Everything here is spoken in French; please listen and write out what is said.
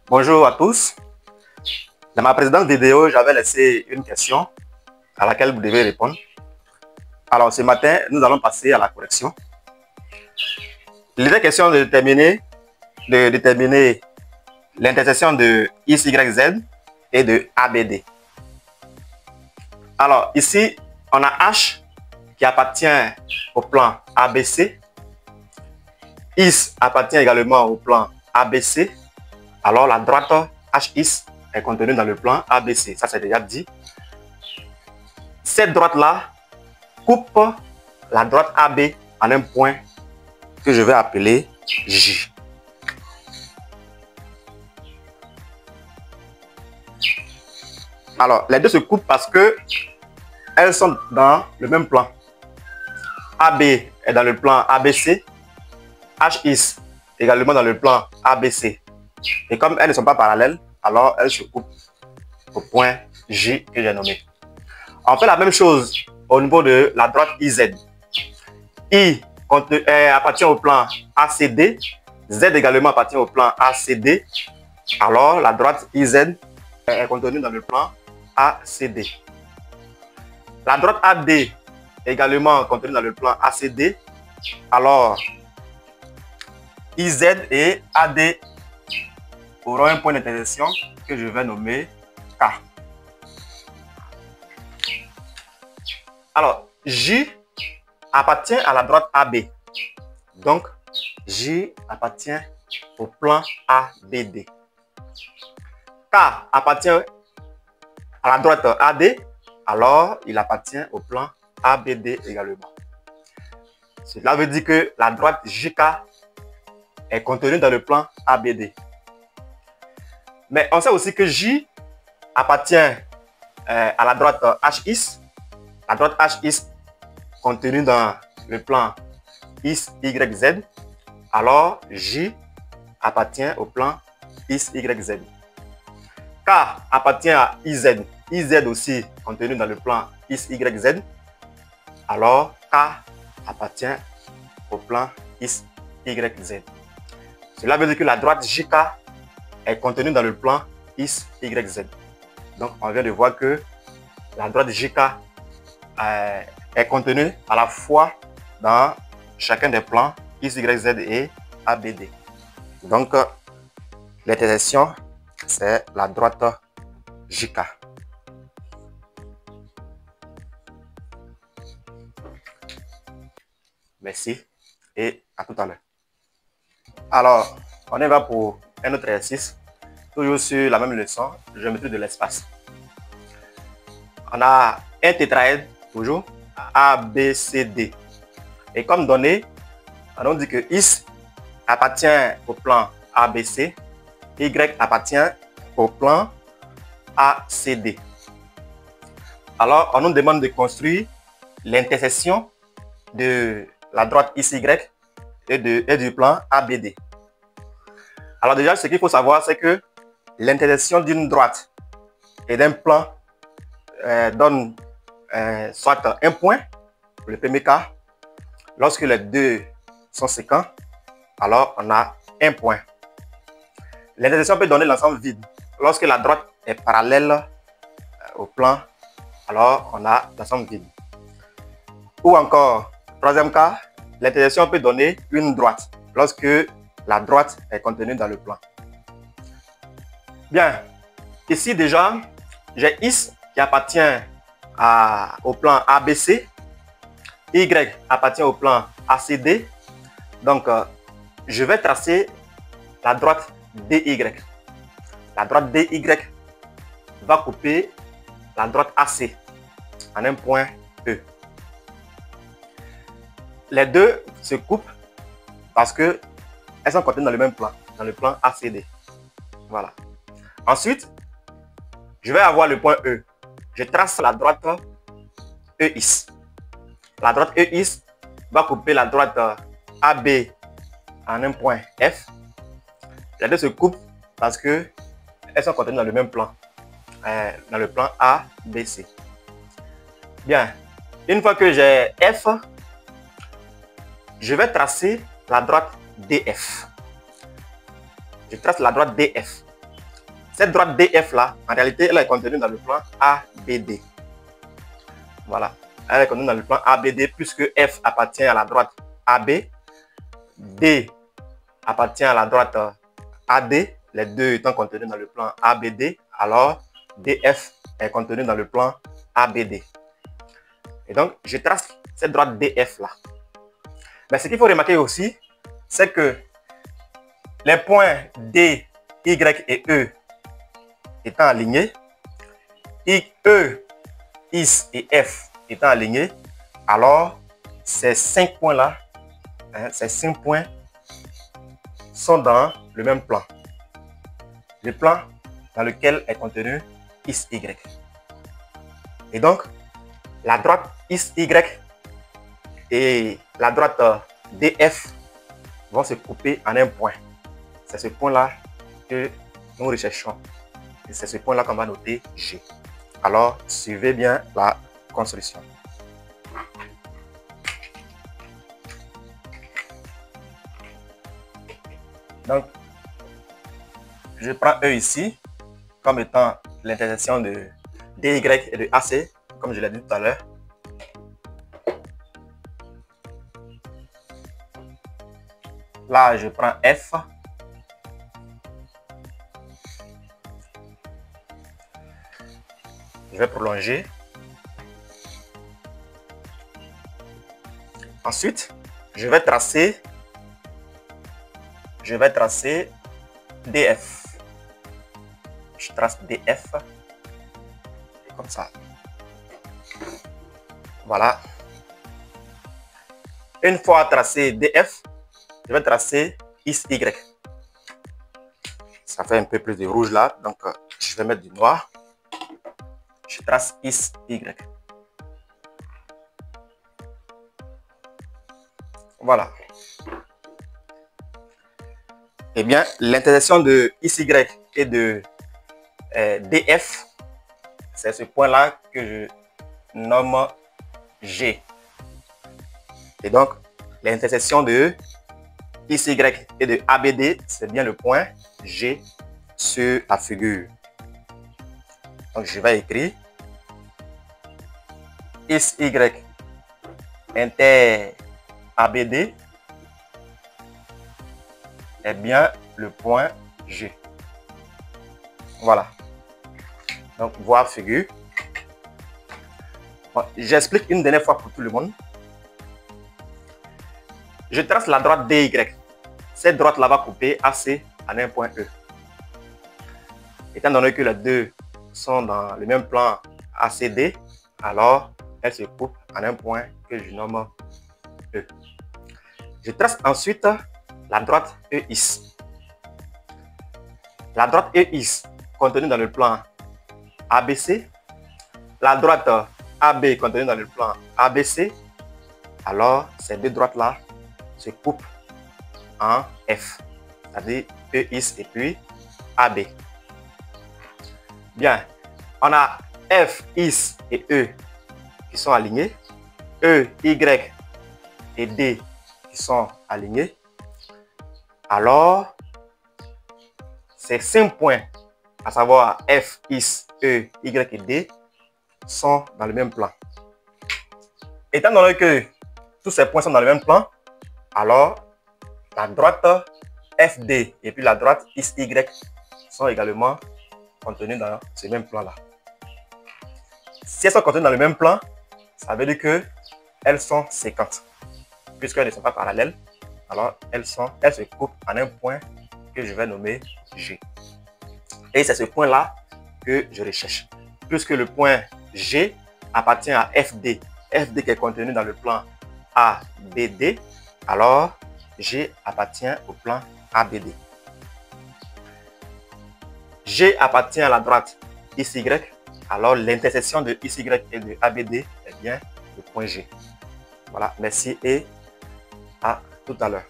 Bonjour à tous. Dans ma précédente vidéo, j'avais laissé une question à laquelle vous devez répondre. Alors ce matin, nous allons passer à la correction. Il était question de déterminer l'intersection de XYZ et de ABD. Alors ici, on a H qui appartient au plan ABC. Is appartient également au plan ABC. Alors la droite HIS est contenue dans le plan ABC. Ça, c'est déjà dit. Cette droite-là coupe la droite AB en un point que je vais appeler J. Alors, les deux se coupent parce que elles sont dans le même plan. AB est dans le plan ABC. HIS également dans le plan ABC. Et comme elles ne sont pas parallèles, alors elles se coupent au point J que j'ai nommé. On fait la même chose au niveau de la droite IZ. I appartient au plan ACD. Z également appartient au plan ACD. Alors la droite IZ est contenue dans le plan ACD. La droite AD est également contenue dans le plan ACD. Alors IZ et AD auront un point d'intersection que je vais nommer K. Alors, J appartient à la droite AB. Donc, J appartient au plan ABD. K appartient à la droite AD. Alors, il appartient au plan ABD également. Cela veut dire que la droite JK est contenue dans le plan ABD. Mais on sait aussi que J appartient à la droite HIS. La droite HIS contenue dans le plan XYZ. Alors J appartient au plan XYZ. K appartient à IZ. IZ aussi contenu dans le plan XYZ. Alors K appartient au plan XYZ. Cela veut dire que la droite JK est contenue dans le plan XYZ. Donc, on vient de voir que la droite JK est contenue à la fois dans chacun des plans XYZ et ABD. Donc, l'intersection, c'est la droite JK. Merci et à tout à l'heure. Alors, on y va pour un autre exercice, toujours sur la même leçon, géométrie de l'espace. On a un tétraèdre, toujours, ABCD. Et comme donné, on dit que X appartient au plan ABC, Y appartient au plan ACD. Alors, on nous demande de construire l'intersection de la droite XY et du plan ABD. Alors déjà, ce qu'il faut savoir, c'est que l'intersection d'une droite et d'un plan donne soit un point, pour le premier cas. Lorsque les deux sont séquents, alors on a un point. L'intersection peut donner l'ensemble vide. Lorsque la droite est parallèle au plan, alors on a l'ensemble vide. Ou encore, troisième cas, l'intersection peut donner une droite. Lorsque la droite est contenue dans le plan. Bien, ici déjà, j'ai X qui appartient au plan ABC, Y appartient au plan ACD. Donc, je vais tracer la droite DY. La droite DY va couper la droite AC en un point E. Les deux se coupent parce que elles sont contenues dans le même plan, dans le plan ACD. Voilà. Ensuite, je vais avoir le point E. Je trace la droite EX. La droite EX va couper la droite AB en un point F. Les deux se coupent parce que elles sont contenues dans le même plan, dans le plan ABC. Bien. Une fois que j'ai F, je vais tracer la droite DF. Je trace la droite DF. Cette droite DF là, en réalité, elle est contenue dans le plan ABD. Voilà, elle est contenue dans le plan ABD puisque F appartient à la droite AB, D appartient à la droite AD, les deux étant contenus dans le plan ABD, alors DF est contenu dans le plan ABD. Et donc, je trace cette droite DF là. Mais ce qu'il faut remarquer aussi, c'est que les points D, Y et E étant alignés, E, Is et F étant alignés, alors ces 5 points là, ces 5 points sont dans le même plan. Le plan dans lequel est contenu Is Y. Et donc, la droite Is Y et la droite DF vont se couper en un point. C'est ce point-là que nous recherchons. Et c'est ce point-là qu'on va noter G. Alors, suivez bien la construction. Donc, je prends E ici comme étant l'intersection de DY et de AC, comme je l'ai dit tout à l'heure. Là, je prends F. Je vais prolonger. Ensuite, je vais tracer DF. Je trace DF comme ça. Voilà. Une fois tracé DF, je vais tracer Is Y. Ça fait un peu plus de rouge là, donc je vais mettre du noir. Je trace Is Y. Voilà. Eh bien, l'intersection de Is Y et de DF, c'est ce point-là que je nomme G. Et donc, l'intersection de Is Y et de ABD, c'est bien le point G sur la figure. Donc, je vais écrire Is Y inter ABD est bien le point G. Voilà. Donc, voir figure. Bon, j'explique une dernière fois pour tout le monde. Je trace la droite DY. Cette droite-là va couper AC en un point E. Étant donné que les deux sont dans le même plan ACD, alors elle se coupe en un point que je nomme E. Je trace ensuite la droite EIS. La droite EIS contenue dans le plan ABC. La droite AB contenue dans le plan ABC. Alors, ces deux droites-là se coupent en F. C'est-à-dire EIS et puis AB. Bien, on a F, Is et E qui sont alignés. E, Y et D qui sont alignés. Alors, ces 5 points, à savoir F, Is, E, Y et D, sont dans le même plan. Étant donné que tous ces points sont dans le même plan, alors la droite FD et puis la droite ISY sont également contenues dans ce même plan-là. Si elles sont contenues dans le même plan, ça veut dire qu'elles sont séquentes. Puisqu'elles ne sont pas parallèles, alors elles se coupent en un point que je vais nommer G. Et c'est ce point-là que je recherche. Puisque le point G appartient à FD, FD qui est contenu dans le plan ABD, alors G appartient au plan ABD. G appartient à la droite ISY, alors l'intersection de ISY et de ABD est bien le point G. Voilà, merci et à tout à l'heure.